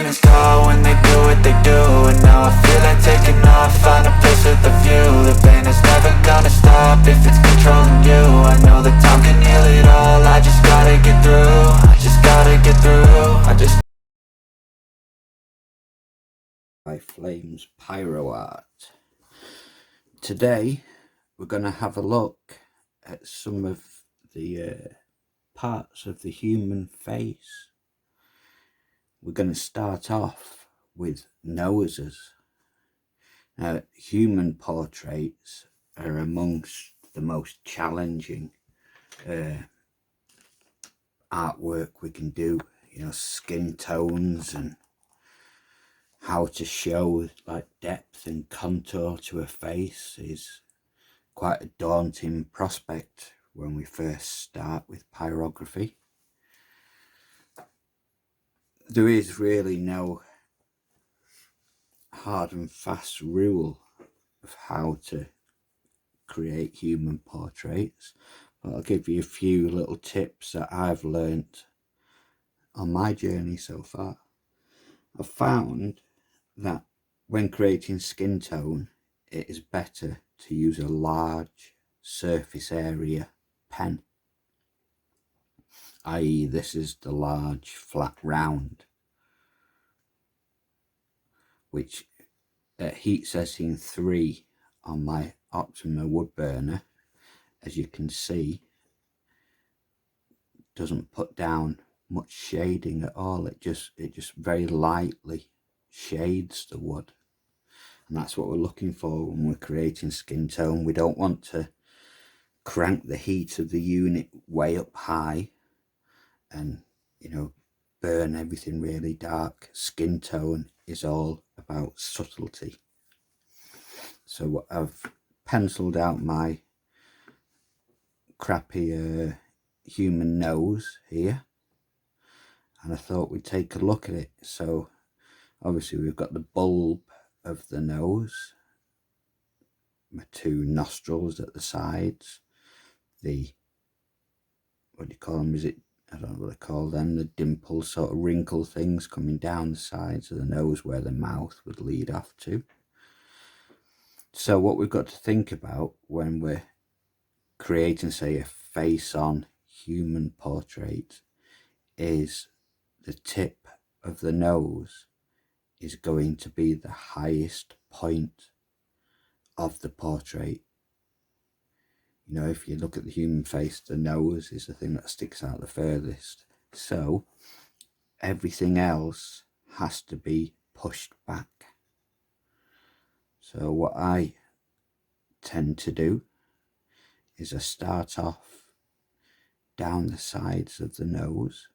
demons call when they do what they do. And now I feel like taking off, find a place with a view. The pain is never gonna stop if it's controlling you. I know that time can heal it all, I just gotta get through. I just gotta get through. By Flames Pyro Art. Today we're going to have a look at some of the parts of the human face. We're going to start off with noses. Now, human portraits are amongst the most challenging artwork we can do. You know, skin tones and how to show like depth and contour to a face is quite a daunting prospect when we first start with pyrography. There is really no hard and fast rule of how to create human portraits, but I'll give you a few little tips that I've learnt on my journey so far. I've found that when creating skin tone, it is better to use a large surface area pen, i.e. this is the large flat round, which at heat setting 3 on my Optima wood burner, as you can see, doesn't put down much shading at all. It just very lightly shades the wood, and that's what we're looking for when we're creating skin tone. We don't want to crank the heat of the unit way up high and, you know, burn everything really dark. Skin tone is all about subtlety. So I've penciled out my crappy human nose here, and I thought we'd take a look at it. So obviously we've got the bulb of the nose, my 2 nostrils at the sides, the, what do you call them, is it, I don't know what they call them, the dimple sort of wrinkle things coming down the sides of the nose where the mouth would lead off to. So what we've got to think about when we're creating, say, a face-on human portrait is the tip of the nose is going to be the highest point of the portrait. You know, if you look at the human face, the nose is the thing that sticks out the furthest. So everything else has to be pushed back. So what I tend to do is I start off down the sides of the nose.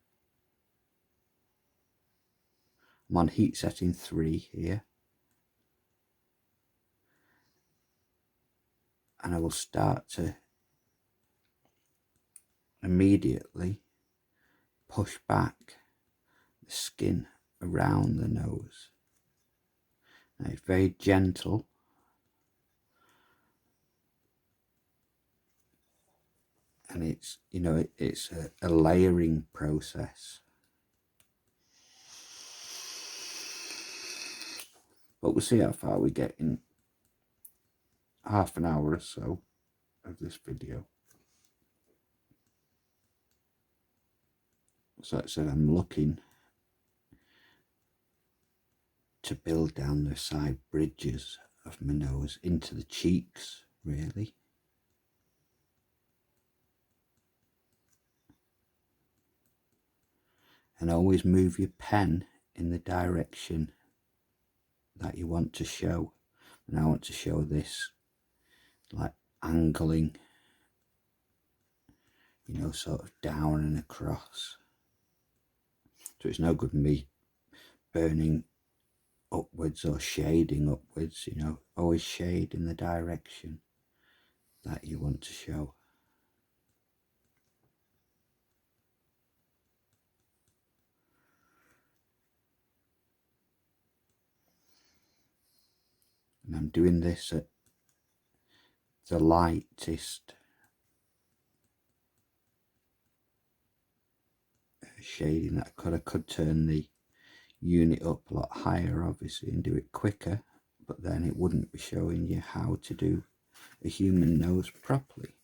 I'm on heat setting 3 here, and I will start to immediately push back the skin around the nose. Now it's very gentle, and it's, you know, it's a layering process. But we'll see how far we get in half an hour or so of this video. So like I said, I'm looking to build down the side bridges of my nose into the cheeks, really. And always move your pen in the direction that you want to show. And I want to show this like angling, you know, sort of down and across. So it's no good me burning upwards or shading upwards, you know, always shade in the direction that you want to show. And I'm doing this at the lightest shading that I could turn the unit up a lot higher obviously and do it quicker, but then it wouldn't be showing you how to do a human nose properly.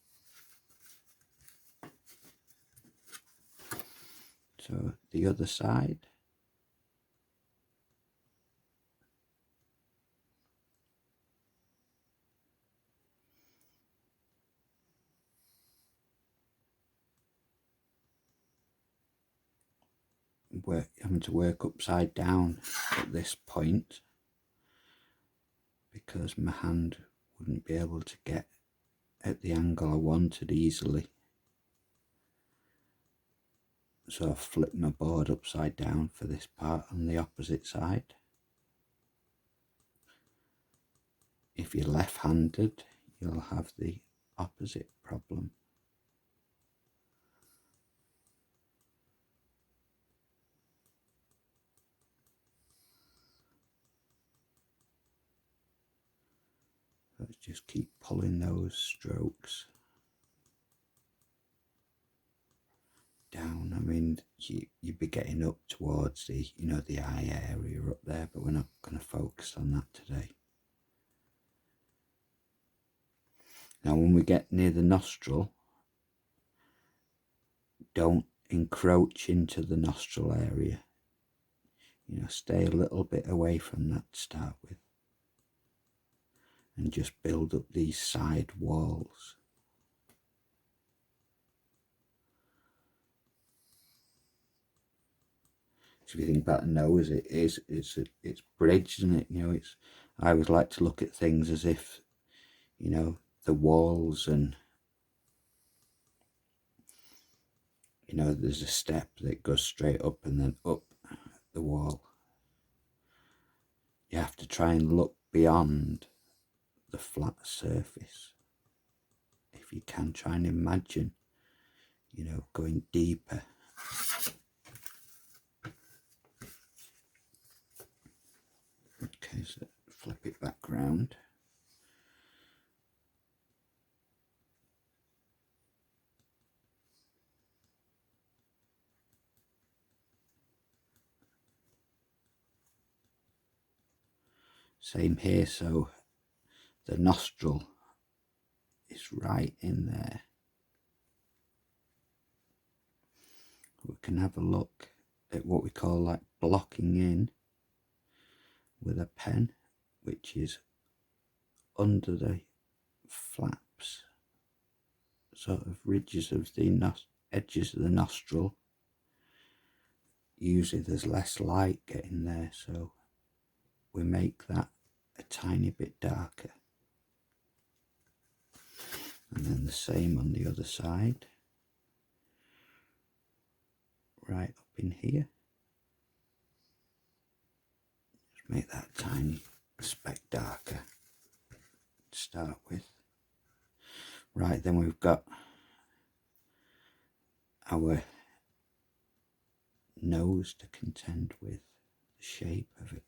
So the other side. Having to work upside down at this point because my hand wouldn't be able to get at the angle I wanted easily. So I flipped my board upside down for this part on the opposite side. If you're left-handed, you'll have the opposite problem. Let's just keep pulling those strokes down. I mean, you'd be getting up towards the, the eye area up there, but we're not going to focus on that today. Now, when we get near the nostril, don't encroach into the nostril area. Stay a little bit away from that to start with. And just build up these side walls. So if you think about the nose, it's bridged, isn't it? I always like to look at things as if, the walls and, there's a step that goes straight up and then up the wall. You have to try and look beyond the flat surface. If you can, try and imagine, going deeper. Okay, so flip it back round. Same here, so the nostril is right in there. We can have a look at what we call like blocking in with a pen, which is under the flaps, sort of ridges of the edges of the nostril. Usually there's less light getting there, so we make that a tiny bit darker. And then the same on the other side, right up in here. Just make that tiny speck darker to start with. Right, then we've got our nose to contend with, the shape of it.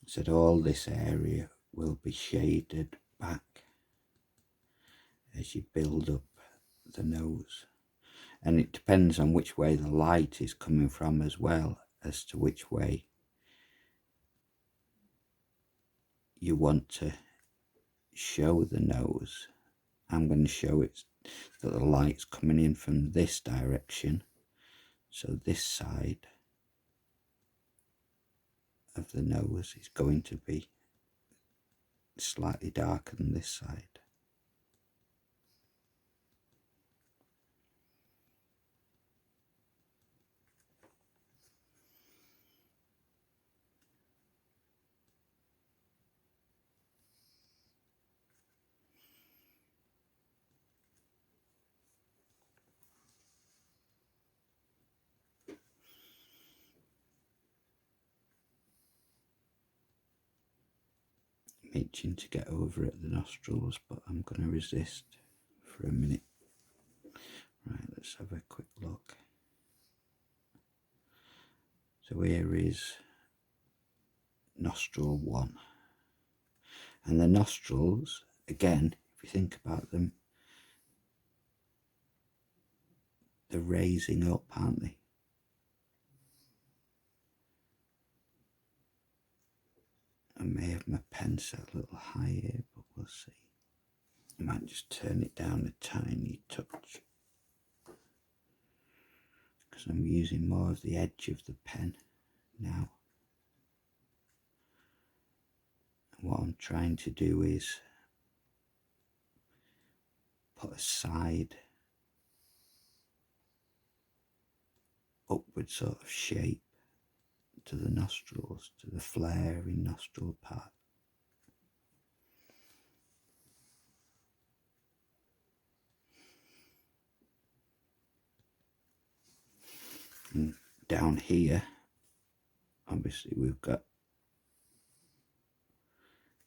So all this area will be shaded back as you build up the nose. And it depends on which way the light is coming from as well, as to which way you want to show the nose. I'm going to show it that the light's coming in from this direction, so this side of the nose is going to be slightly darker than this side. Itching to get over at the nostrils, but I'm going to resist for a minute. Right, let's have a quick look. So here is nostril 1. And the nostrils, again, if you think about them, they're raising up, aren't they? I may have my pen set a little higher, but we'll see. I might just turn it down a tiny touch, because I'm using more of the edge of the pen now. And what I'm trying to do is put a side upward sort of shape to the nostrils, to the flaring nostril part. And down here, obviously we've got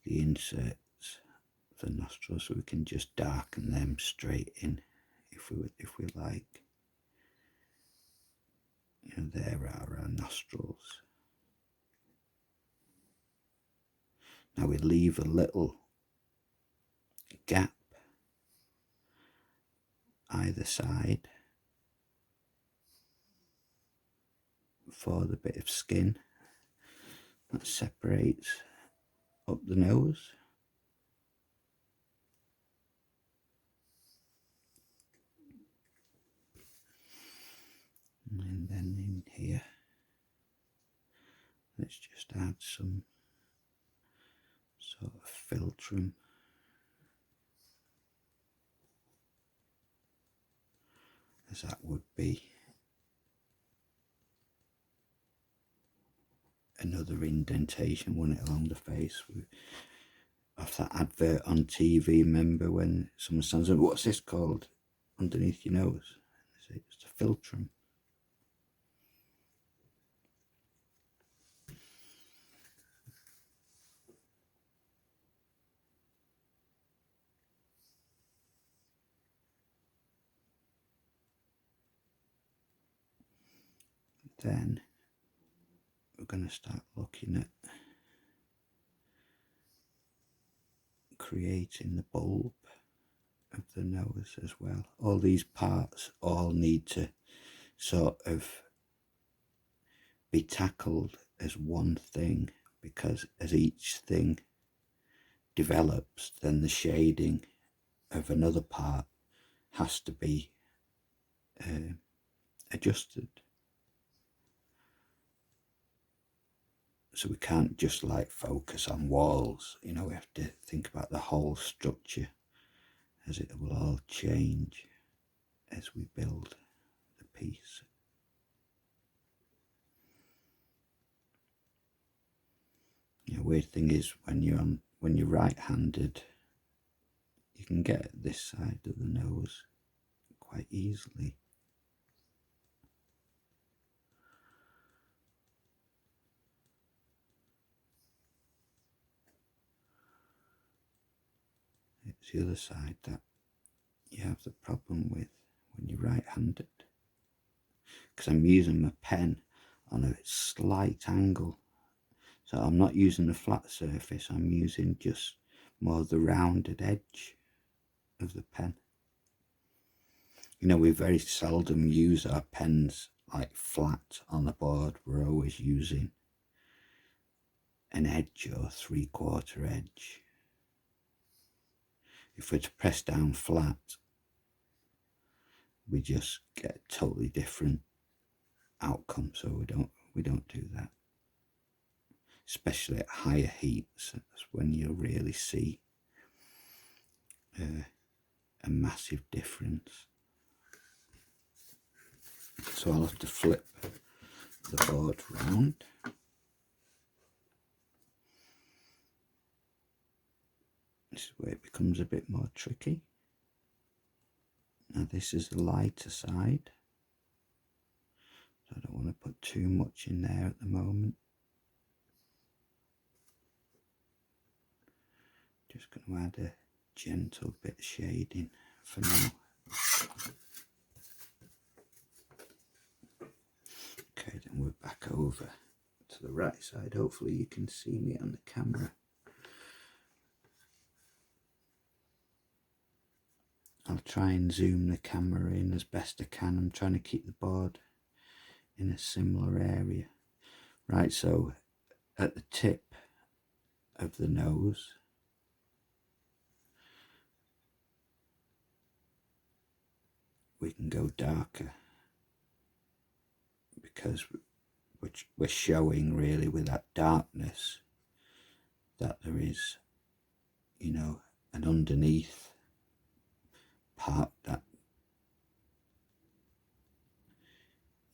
the inserts of the nostrils, so we can just darken them straight in if we like. You know, there are our nostrils. Now we leave a little gap either side for the bit of skin that separates up the nose. And then in here, let's just add some sort of philtrum. As that would be another indentation, wouldn't it, along the face? Of that advert on TV, remember when someone stands up, what's this called underneath your nose? They say it's a philtrum. Then we're going to start looking at creating the bulb of the nose as well. All these parts all need to sort of be tackled as one thing, because as each thing develops, then the shading of another part has to be adjusted. So we can't just like focus on walls, you know, we have to think about the whole structure, as it will all change as we build the piece. The weird thing is when you're right-handed, you can get this side of the nose quite easily. It's the other side that you have the problem with when you're right-handed, because I'm using my pen on a slight angle, so I'm not using a flat surface, I'm using just more the rounded edge of the pen. You know, we very seldom use our pens like flat on the board, we're always using an edge or 3/4 edge. If we're to press down flat, we just get a totally different outcome, so we don't do that. Especially at higher heats, that's when you'll really see a massive difference. So I'll have to flip the board round. This is where it becomes a bit more tricky. Now this is the lighter side, so I don't want to put too much in there at the moment. Just going to add a gentle bit of shading for now. Okay, then we're back over to the right side. Hopefully you can see me on the camera. I'll I'll try and zoom the camera in as best I can. I'm trying to keep the board in a similar area. Right, so at the tip of the nose, we can go darker, because we're showing really with that darkness that there is, you know, an underneath part that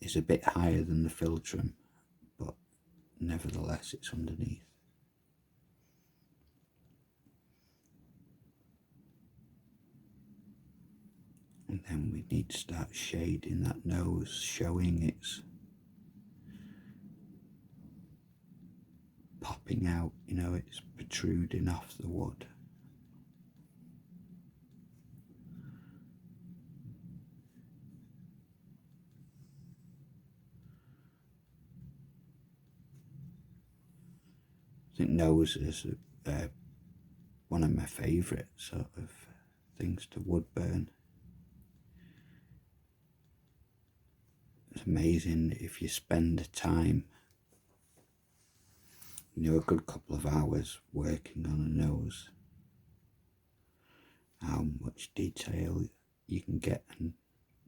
is a bit higher than the philtrum, but nevertheless it's underneath. And then we need to start shading that nose, showing it's popping out, you know, it's protruding off the wood. I think noses are one of my favourite sort of things to wood burn. It's amazing if you spend the time, you know, a good couple of hours working on a nose, how much detail you can get, and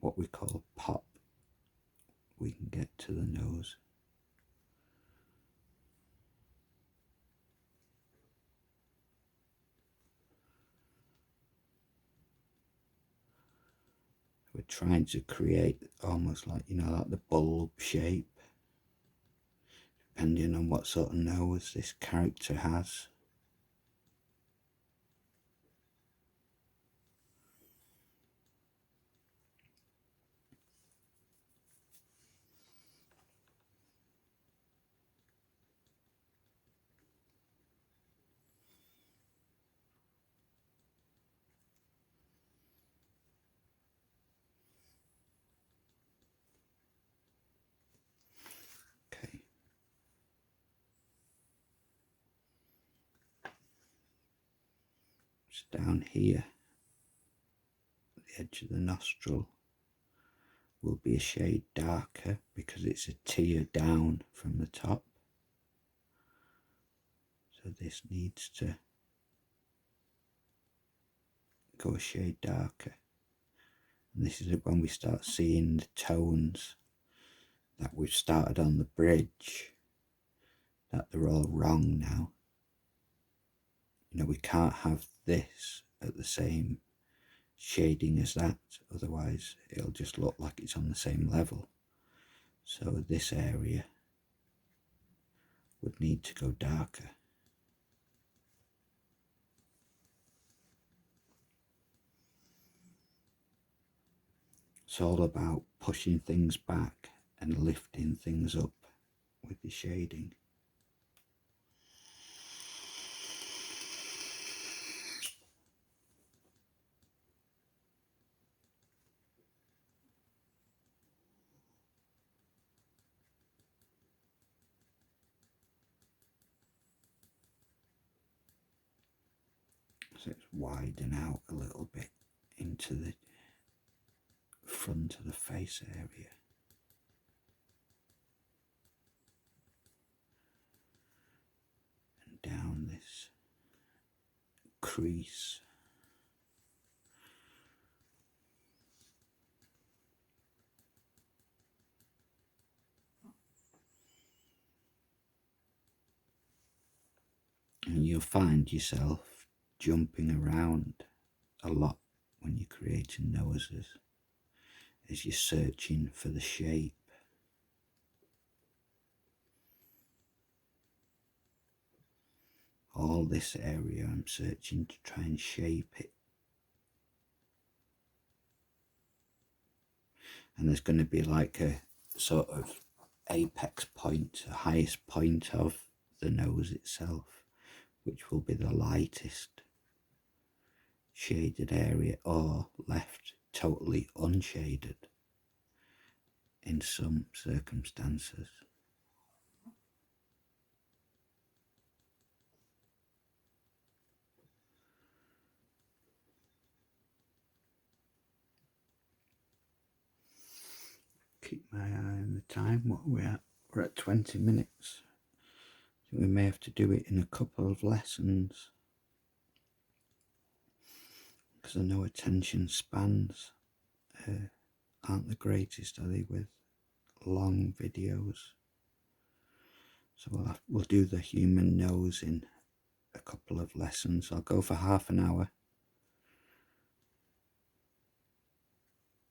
what we call pop we can get to the nose. We're trying to create almost like, you know, like the bulb shape, depending on what sort of nose this character has. Okay. It's down here, the edge of the nostril will be a shade darker because it's a tier down from the top. So this needs to go a shade darker. And this is when we start seeing the tones that we've started on the bridge, that they're all wrong now. You know, we can't have this at the same shading as that, otherwise it'll just look like it's on the same level. So this area would need to go darker. It's all about pushing things back and lifting things up with the shading. So it's widen out a little bit into the front of the face area. And down this crease. And you'll find yourself jumping around a lot when you're creating noses, as you're searching for the shape. All this area I'm searching to try and shape it. And there's going to be like a sort of apex point, the highest point of the nose itself, which will be the lightest shaded area, or left totally unshaded in some circumstances. keep my eye on the time. What we're at? We're at 20 minutes. So we may have to do it in a couple of lessons, because I know attention spans aren't the greatest, are they, with long videos. So we'll do the human nose in a couple of lessons. I'll go for half an hour,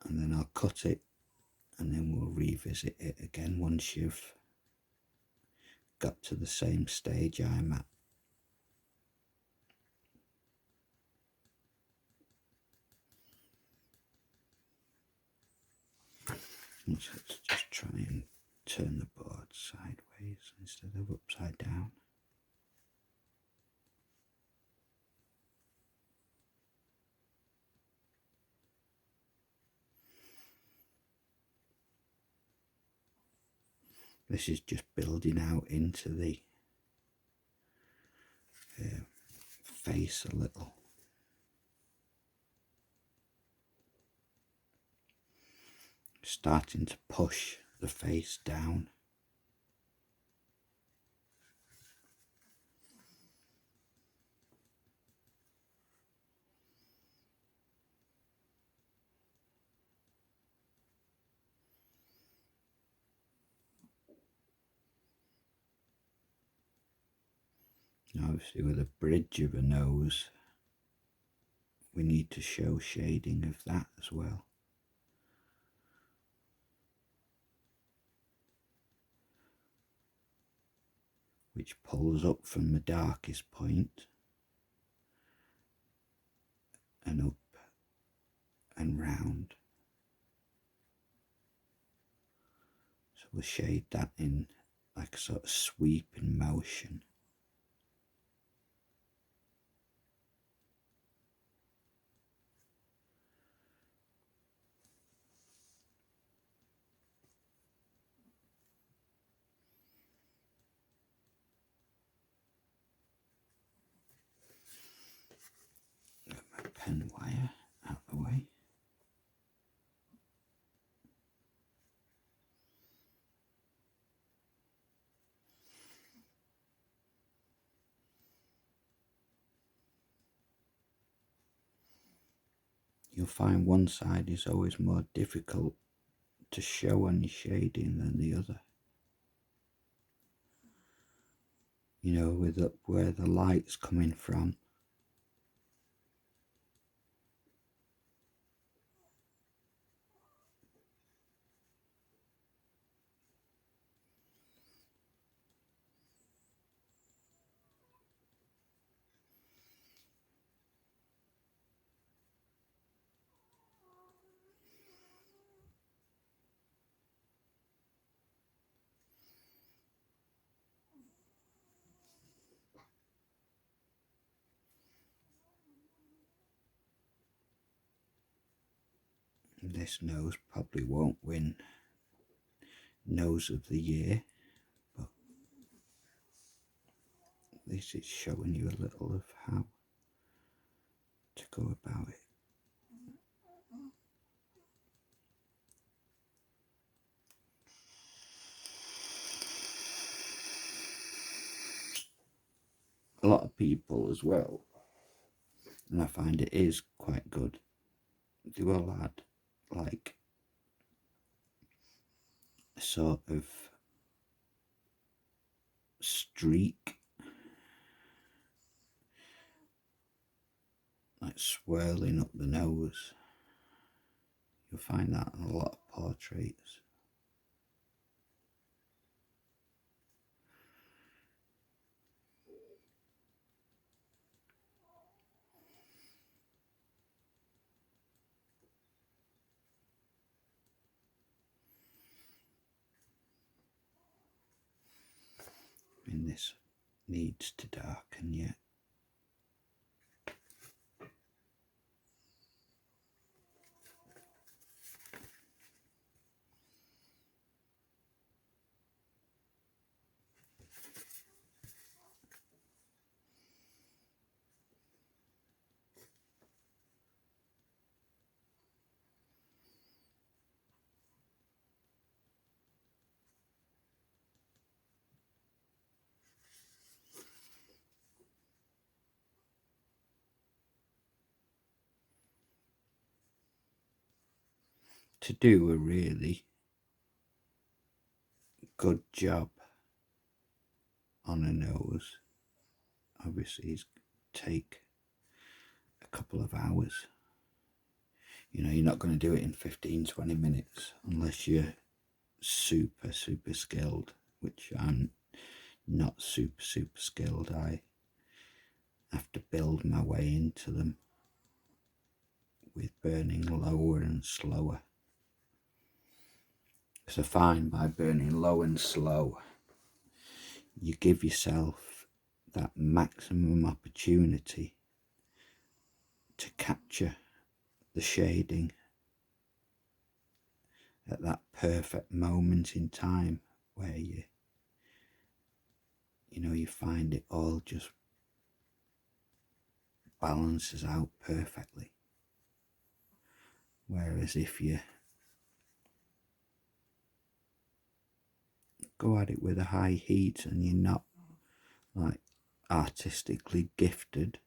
and then I'll cut it, and then we'll revisit it again once you've got to the same stage I'm at. Let's just try and turn the board sideways instead of upside down. This is just building out into the face a little. Starting to push the face down. Obviously, with a bridge of a nose, we need to show shading of that as well. Which pulls up from the darkest point and up and round. So we'll shade that in like a sort of sweeping motion. Get my pen wire out of the way. You'll find one side is always more difficult to show any shading than the other. You know, with where the light's coming from. This nose probably won't win Nose of the Year, but at least it's showing you a little of how to go about it. A lot of people as well, and I find it is quite good, they will add like a sort of streak, like swirling up the nose. You'll find that in a lot of portraits. And this needs to darken yet. to do a really good job on a nose, obviously it's take a couple of hours. You know, you're not going to do it in 15-20 minutes unless you're super skilled, which I'm not super skilled. I have to build my way into them with burning lower and slower, because I find by burning low and slow you give yourself that maximum opportunity to capture the shading at that perfect moment in time where you know you find it all just balances out perfectly. Whereas if you go at it with a high heat and you're not like artistically gifted,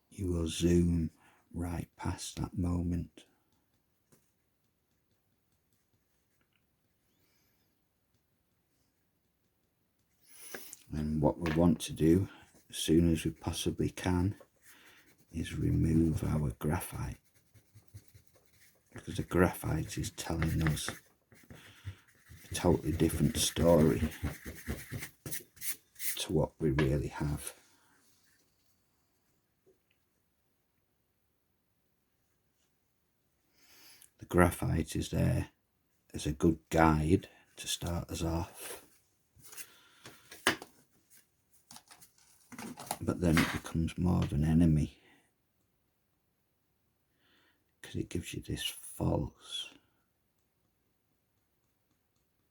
you will zoom right past that moment. And what we want to do as soon as we possibly can is remove our graphite, because the graphite is telling us a totally different story to what we really have. The graphite is there as a good guide to start us off, but then it becomes more of an enemy, because it gives you this false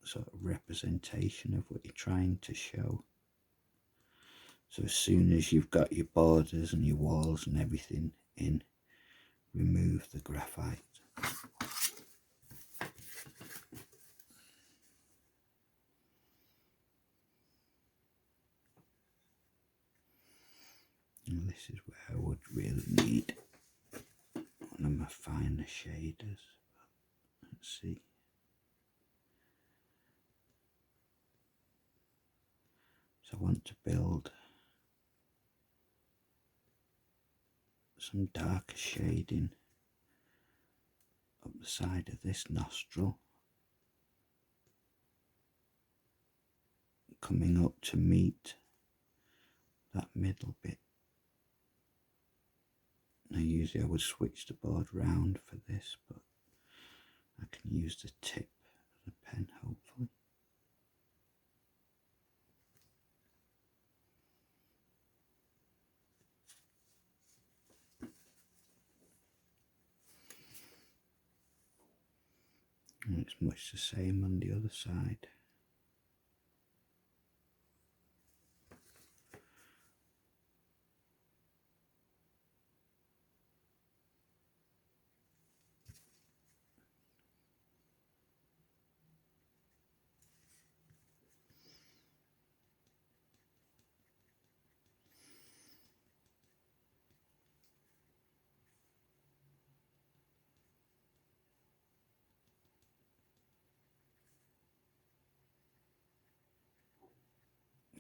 sort of representation of what you're trying to show. So as soon as you've got your borders and your walls and everything in, remove the graphite. And this is where I would really need one of my finer shaders. Let's see. So I want to build some darker shading up the side of this nostril, coming up to meet that middle bit. Now usually I would switch the board round for this, but I can use the tip of the pen hopefully. And it's much the same on the other side.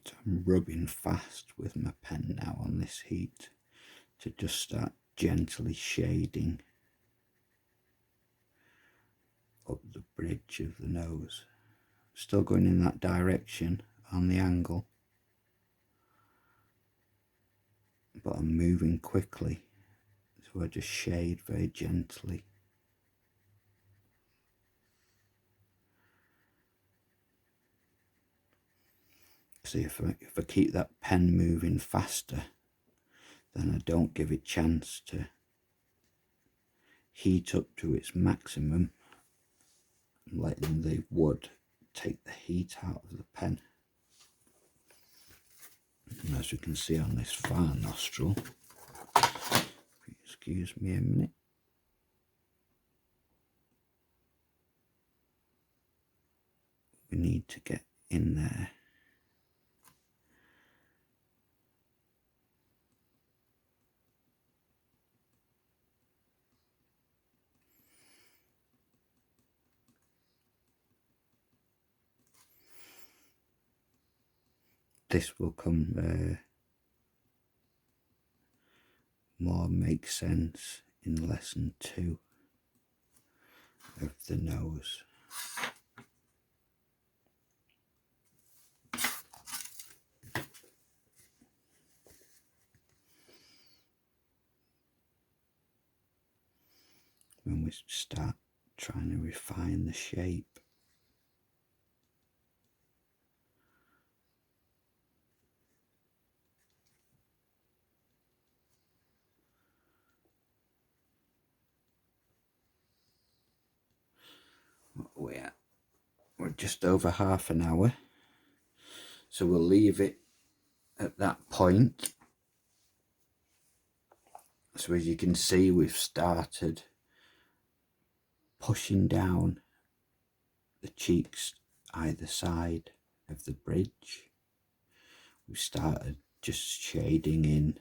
So I'm rubbing fast with my pen now on this heat to just start gently shading up the bridge of the nose. Still going in that direction on the angle, but I'm moving quickly, so I just shade very gently. See, if I keep that pen moving faster, then I don't give it chance to heat up to its maximum. I'm letting the wood take the heat out of the pen. And as we can see on this far nostril, excuse me a minute, we need to get in there. this will come more make sense in lesson 2 of the nose. When we start trying to refine the shape. We're just over half an hour, so we'll leave it at that point. So as you can see, we've started pushing down the cheeks either side of the bridge. We started just shading in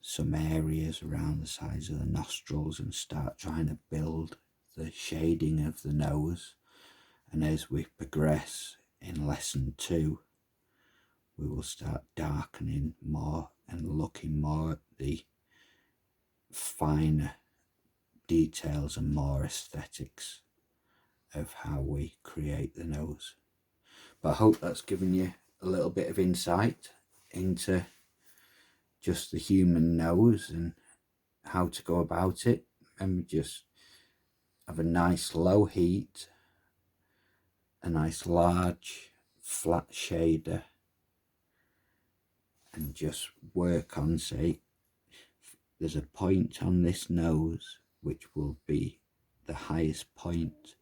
some areas around the sides of the nostrils and start trying to build the shading of the nose. And as we progress in lesson 2, we will start darkening more and looking more at the finer details and more aesthetics of how we create the nose. But I hope that's given you a little bit of insight into just the human nose and how to go about it. And we just have a nice low heat, a nice large flat shader, and just work on, say, there's a point on this nose which will be the highest point,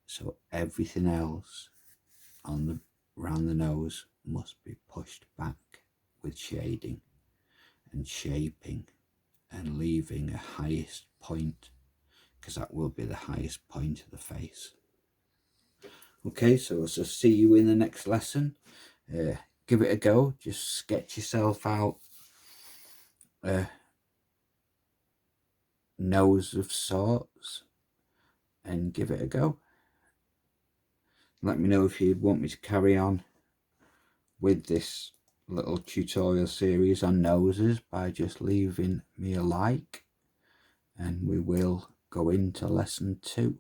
so everything else on around the nose must be pushed back with shading and shaping and leaving a highest point, because that will be the highest point of the face. Okay, so I'll see you in the next lesson. Give it a go. Just sketch yourself out a nose of sorts and give it a go. Let me know if you want me to carry on with this little tutorial series on noses by just leaving me a like, and we will go into lesson 2.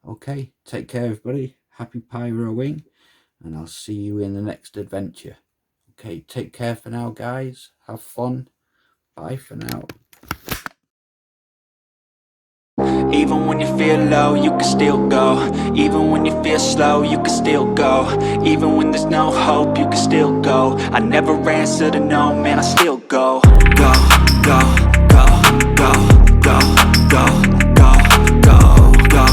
Okay, take care everybody, happy pyroing, and I'll see you in the next adventure. Okay, take care for now guys, have fun, bye for now. Even when you feel low, you can still go. Even when you feel slow, you can still go. Even when there's no hope, you can still go. I never answer to no, man, I still go. Go, go, go, go, go, go, go, go, go, go,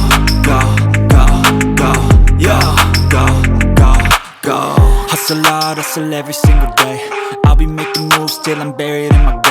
go, go, yo, go, go, go. Hustle hard, hustle every single day. I'll be making moves till I'm buried in my grave.